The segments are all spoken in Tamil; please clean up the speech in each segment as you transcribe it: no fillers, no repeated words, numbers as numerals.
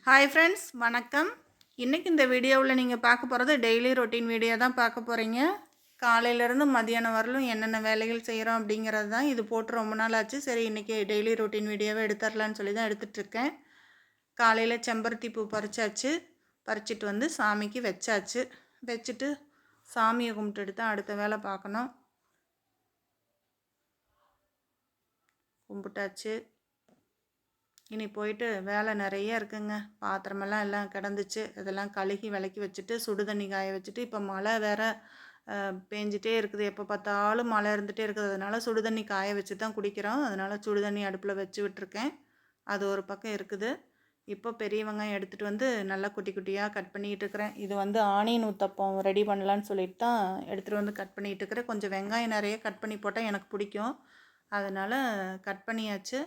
ஹாய் ஃப்ரெண்ட்ஸ், வணக்கம். இன்றைக்கி இந்த வீடியோவில் நீங்கள் பார்க்க போகிறது டெய்லி ரொட்டீன் வீடியோ தான் பார்க்க போகிறீங்க. காலையிலேருந்து மதியானம் வரலும் என்னென்ன வேலைகள் செய்கிறோம் அப்படிங்கிறது தான். இது போட்டு ரொம்ப நாள் ஆச்சு. சரி, இன்றைக்கி டெய்லி ரொட்டீன் வீடியோவை எடுத்துடலான்னு சொல்லி தான் எடுத்துகிட்ருக்கேன். காலையில் செம்பருத்தி பூ பறிச்சாச்சு. பறிச்சிட்டு வந்து சாமிக்கு வச்சாச்சு. வச்சுட்டு சாமியை கும்பிட்டுட்டு தான் அடுத்த வேலை பார்க்கணும். கும்பிட்டாச்சு. இனி போயிட்டு வேலை நிறைய இருக்குங்க. பாத்திரமெல்லாம் எல்லாம் கிடந்துச்சு. அதெல்லாம் கழுகி விளக்கி வச்சுட்டு சுடு தண்ணி காய வச்சுட்டு, இப்போ மழை வேற பேஞ்சிட்டே இருக்குது. எப்போ பார்த்தாலும் மழை இருந்துகிட்டே இருக்குது. அதனால் சுடு தண்ணி காய வச்சு தான் குடிக்கிறோம். அதனால் சுடு தண்ணி அடுப்பில் வச்சு விட்டுருக்கேன். அது ஒரு பக்கம் இருக்குது. இப்போ பெரிய வெங்காயம் எடுத்துகிட்டு வந்து நல்லா குட்டி குட்டியாக கட் பண்ணிகிட்டு இருக்கிறேன். இது வந்து ஆனியன் ஊத்தப்பம் ரெடி பண்ணலான்னு சொல்லிட்டு தான் எடுத்துகிட்டு வந்து கட் பண்ணிகிட்டு இருக்கிறேன். கொஞ்சம் வெங்காயம் நிறைய கட் பண்ணி போட்டால் எனக்கு பிடிக்கும். அதனால் கட் பண்ணியாச்சு.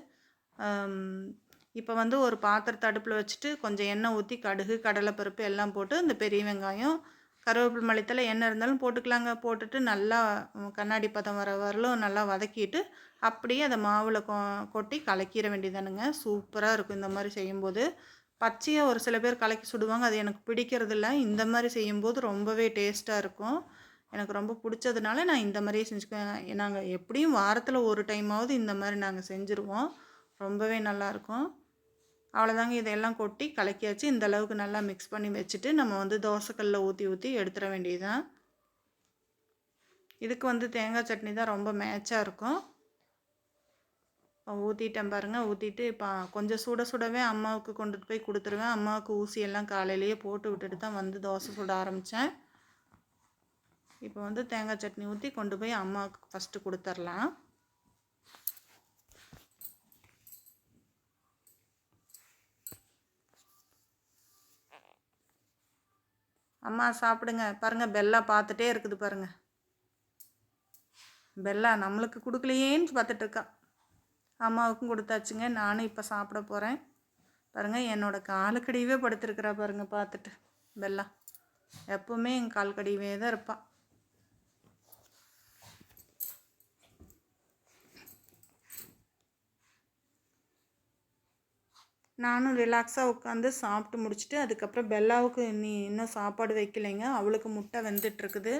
இப்போ வந்து ஒரு பாத்திரத்தை அடுப்பில் வச்சுட்டு கொஞ்சம் எண்ணெய் ஊற்றி கடுகு, கடலைப்பருப்பு எல்லாம் போட்டு இந்த பெரிய வெங்காயம், கருவேப்பிலை, மல்லித்தழை எண்ணெய் இருந்தாலும் போட்டுக்கலாங்க. போட்டுட்டு நல்லா கண்ணாடி பதம் வரலும் நல்லா வதக்கிட்டு அப்படியே அதை மாவில் கொட்டி கலக்கிற வேண்டியதானுங்க. சூப்பராக இருக்கும் இந்த மாதிரி செய்யும்போது. பச்சையாக ஒரு சில பேர் கலக்கி சுடுவாங்க, அது எனக்கு பிடிக்கிறதில்ல. இந்த மாதிரி செய்யும்போது ரொம்பவே டேஸ்ட்டாக இருக்கும். எனக்கு ரொம்ப பிடிச்சதுனால நான் இந்த மாதிரியே செஞ்சுக்குவேன். நாங்கள் எப்படியும் வாரத்தில் ஒரு டைமாவது இந்த மாதிரி நாங்கள் செஞ்சுருவோம். ரொம்பவே நல்லாயிருக்கும். அவ்வளோதாங்க, இதெல்லாம் கொட்டி கலக்கியாச்சு. இந்த அளவுக்கு நல்லா மிக்ஸ் பண்ணி வச்சுட்டு நம்ம வந்து தோசைக்கல்லில் ஊற்றி எடுத்துட வேண்டியதுதான். இதுக்கு வந்து தேங்காய் சட்னி தான் ரொம்ப மேட்சாக இருக்கும். ஊற்றிட்டேன் பாருங்கள். ஊற்றிட்டு இப்போ கொஞ்சம் சுடவே அம்மாவுக்கு கொண்டுட்டு போய் கொடுத்துருவேன். அம்மாவுக்கு ஊசியெல்லாம் காலையிலேயே போட்டு விட்டுட்டு தான் வந்து தோசை சுட ஆரம்பித்தேன். இப்போ வந்து தேங்காய் சட்னி ஊற்றி கொண்டு போய் அம்மாவுக்கு ஃபஸ்ட்டு கொடுத்துர்லாம். அம்மா சாப்பிடுங்க. பாருங்கள், பெல்லா பார்த்துட்டே இருக்குது பாருங்கள். பெல்லா நம்மளுக்கு கொடுக்கலையேன்னு பார்த்துட்ருக்கா. அம்மாவுக்கும் கொடுத்தாச்சுங்க. நானும் இப்போ சாப்பிட போகிறேன். பாருங்கள், என்னோடய காலுக்கடியவே படுத்துருக்குறா பாருங்கள். பார்த்துட்டு பெல்லா எப்போவுமே என் கால்கடியவே தான் இருப்பாள். நானும் ரிலாக்ஸாக உட்காந்து சாப்பிட்டு முடிச்சுட்டு அதுக்கப்புறம் பெல்லாவுக்கு இன்னும் சாப்பாடு வைக்கலைங்க. அவளுக்கு முட்டை வெந்துட்டுருக்குது.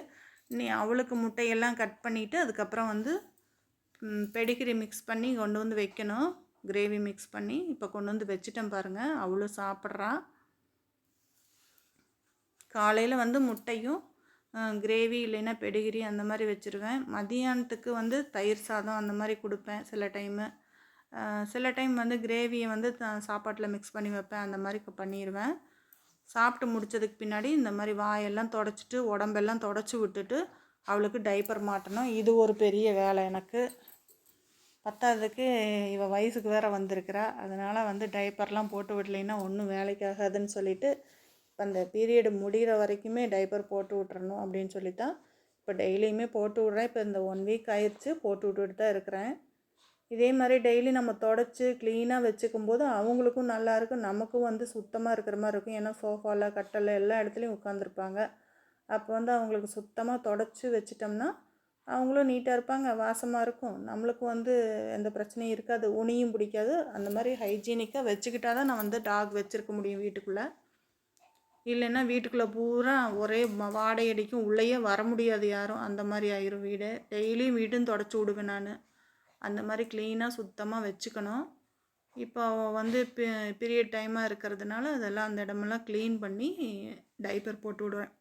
அவளுக்கு முட்டையெல்லாம் கட் பண்ணிவிட்டு அதுக்கப்புறம் வந்து பெடிகிரி மிக்ஸ் பண்ணி கொண்டு வந்து வைக்கணும். கிரேவி மிக்ஸ் பண்ணி இப்போ கொண்டு வந்து வச்சுட்டேன் பாருங்கள். அவளும் சாப்பிட்றா. காலையில் வந்து முட்டையும் கிரேவி இல்லைன்னா பெடிகிரி அந்த மாதிரி வச்சுருவேன். மதியானத்துக்கு வந்து தயிர் சாதம் அந்த மாதிரி கொடுப்பேன் சில டைமு. சில டைம் வந்து கிரேவியை வந்து சாப்பாட்டில் மிக்ஸ் பண்ணி வைப்பேன். அந்த மாதிரி பண்ணிடுவேன். சாப்பிட்டு முடித்ததுக்கு பின்னாடி இந்த மாதிரி வாயெல்லாம் தொடச்சிட்டு உடம்பெல்லாம் தொடச்சி விட்டுட்டு அவளுக்கு டைப்பர் மாட்டணும். இது ஒரு பெரிய வேலை எனக்கு. பத்தாததுக்கு இவள் வயசுக்கு வேறு வந்திருக்கிறா. அதனால் வந்து டைப்பர்லாம் போட்டு விடலைன்னா ஒன்றும் வேலைக்கு ஆகாதுன்னு சொல்லிவிட்டு இப்போ அந்த பீரியடு முடிகிற வரைக்குமே டைப்பர் போட்டு விட்றணும் அப்படின்னு சொல்லி தான் இப்போ டெய்லியுமே போட்டு விட்றேன். இப்போ இந்த 1 வீக் ஆயிடுச்சு போட்டு விட்டுட்டு தான் இருக்கிறேன். இதே மாதிரி டெய்லி நம்ம தொடச்சி க்ளீனாக வச்சுக்கும் போது அவங்களுக்கும் நல்லாயிருக்கும், நமக்கும் வந்து சுத்தமாக இருக்கிற மாதிரி இருக்கும். ஏன்னா சோஃபாவில், கட்டலில் எல்லா இடத்துலையும் உட்காந்துருப்பாங்க. அப்போ வந்து அவங்களுக்கு சுத்தமாக தொடச்சி வச்சிட்டோம்னா அவங்களும் நீட்டாக இருப்பாங்க, வாசமாக இருக்கும். நம்மளுக்கும் வந்து எந்த பிரச்சனையும் இருக்காது, உனியும் பிடிக்காது. அந்த மாதிரி ஹைஜீனிக்காக வச்சுக்கிட்டா தான் நான் வந்து டாக் வச்சுருக்க முடியும் வீட்டுக்குள்ளே. இல்லைன்னா வீட்டுக்குள்ளே பூரா ஒரே வாடை அடிக்கும், உள்ளேயே வர முடியாது யாரும். அந்த மாதிரி ஆயிரும் வீடு. டெய்லியும் வீடும் தொடச்சி விடுவேன் நான். அந்த மாதிரி க்ளீனாக சுத்தமாக வச்சுக்கணும். இப்போ வந்து பீரியட் டைமாக இருக்கிறதுனால அதெல்லாம் அந்த இடமெல்லாம் க்ளீன் பண்ணி டைப்பர் போட்டு விடுவேன்.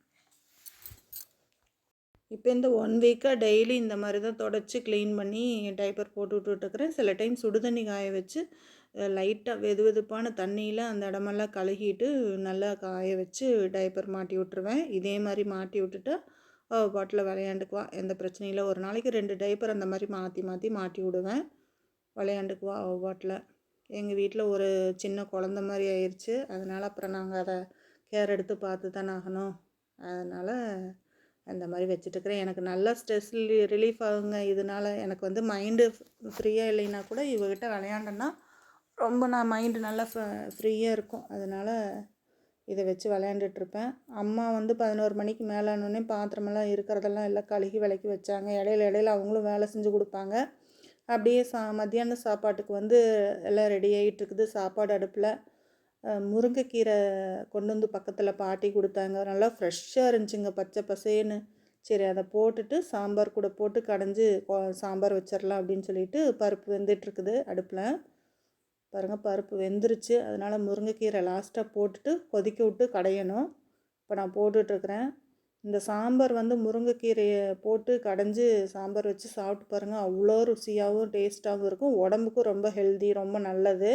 இப்போ இந்த 1 வீக்காக டெய்லி இந்த மாதிரி தான் தொடச்சி க்ளீன் பண்ணி டைப்பர் போட்டு விட்டுட்டுருக்குறேன். சில டைம் சுடு தண்ணி காய வச்சு லைட்டாக வெதுவெதுப்பான தண்ணியில் அந்த இடமெல்லாம் கழுகிட்டு நல்லா காய வச்சு டைப்பர் மாட்டி விட்ருவேன். இதே மாதிரி மாட்டி விட்டுட்டா பாட்டில் விளையாண்டுக்குவா, எந்த பிரச்சனையும் இல்லை. ஒரு நாளைக்கு 2 டைப்பர் அந்த மாதிரி மாட்டி விடுவேன். விளையாண்டுக்குவா பாட்டில். எங்கள் வீட்டில் ஒரு சின்ன குழந்த மாதிரி ஆயிடுச்சு. அதனால் அப்புறம் நாங்கள் அதை கேர் எடுத்து பார்த்து தானே ஆகணும். அதனால் அந்த மாதிரி வச்சுட்டுருக்கிறேன். எனக்கு நல்லா ஸ்ட்ரெஸ் ரிலீஃப் ஆகுங்க இதனால். எனக்கு வந்து மைண்டு ஃப்ரீயாக இல்லைன்னா கூட இவகிட்ட விளையாண்டேன்னா ரொம்ப நான் மைண்டு நல்லா ஃப்ரீயாக இருக்கும். அதனால் இதை வச்சு விளையாண்டுட்ருப்பேன். அம்மா வந்து 11 மணிக்கு மேலானோடனே பாத்திரமெல்லாம் இருக்கிறதெல்லாம் எல்லாம் கழுகி விளக்கி வச்சாங்க. இடையில அவங்களும் வேலை செஞ்சு கொடுப்பாங்க. அப்படியே மத்தியான சாப்பாட்டுக்கு வந்து எல்லாம் ரெடி ஆகிட்டுருக்குது. சாப்பாடு அடுப்பில் முருங்கைக்கீரை கொண்டு வந்து பக்கத்தில் பாட்டி கொடுத்தாங்க. நல்லா ஃப்ரெஷ்ஷாக இருந்துச்சுங்க, பச்சை பசேன்னு. சரி அதை போட்டுட்டு சாம்பார் கூட போட்டு கடைஞ்சி சாம்பார் வச்சிடலாம் அப்படின்னு சொல்லிட்டு பருப்பு வெந்துட்டுருக்குது அடுப்பில். பாருங்கள், பருப்பு வெந்துருச்சு. அதனால் முருங்கைக்கீரை லாஸ்ட்டாக போட்டுட்டு கொதிக்க விட்டு கடையணும். இப்போ நான் போட்டுட்ருக்குறேன். இந்த சாம்பார் வந்து முருங்கைக்கீரையை போட்டு கடைஞ்சி சாம்பார் வச்சு சாப்பிட்டு பாருங்கள், அவ்வளோ ருசியாகவும் டேஸ்ட்டாகவும் இருக்கும். உடம்புக்கும் ரொம்ப ஹெல்தி, ரொம்ப நல்லது.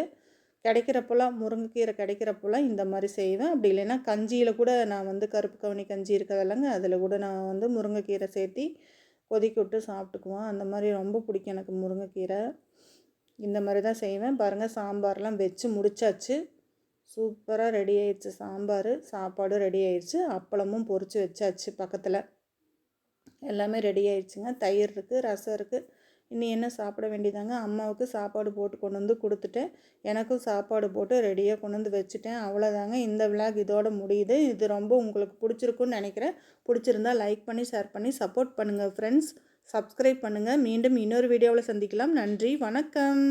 கிடைக்கிறப்பெல்லாம் முருங்கைக்கீரை கிடைக்கிறப்பெல்லாம் இந்த மாதிரி செய்வேன். அப்படி இல்லைன்னா கஞ்சியில் கூட நான் வந்து கருப்பு கவுனி கஞ்சி இருக்கிறதில்லங்க, அதில் கூட நான் வந்து முருங்கைக்கீரை சேர்த்தி கொதிக்க விட்டு சாப்பிட்டுக்குவேன். அந்த மாதிரி ரொம்ப பிடிக்கும் எனக்கு முருங்கைக்கீரை. இந்த மாதிரி தான் செய்வேன். பாருங்கள், சாம்பார்லாம் வச்சு முடிச்சாச்சு. சூப்பராக ரெடி ஆயிடுச்சு சாம்பார். சாப்பாடும் ரெடி ஆயிடுச்சு. அப்பளமும் பொரித்து வச்சாச்சு பக்கத்தில். எல்லாமே ரெடி ஆயிடுச்சுங்க. தயிர் இருக்குது, ரசம் இருக்குது. இனி என்ன சாப்பிட வேண்டியதாங்க. அம்மாவுக்கு சாப்பாடு போட்டு கொண்டு வந்து கொடுத்துட்டேன். எனக்கும் சாப்பாடு போட்டு ரெடியாக கொண்டு வந்து வச்சுட்டேன். அவ்வளோதாங்க, இந்த விளாக் இதோட முடியுது. இது ரொம்ப உங்களுக்கு பிடிச்சிருக்குன்னு நினைக்கிறேன். பிடிச்சிருந்தா லைக் பண்ணி ஷேர் பண்ணி சப்போர்ட் பண்ணுங்கள் ஃப்ரெண்ட்ஸ். சப்ஸ்கிரைப் பண்ணுங்கள். மீண்டும் இன்னொரு வீடியோவில் சந்திக்கலாம். நன்றி, வணக்கம்.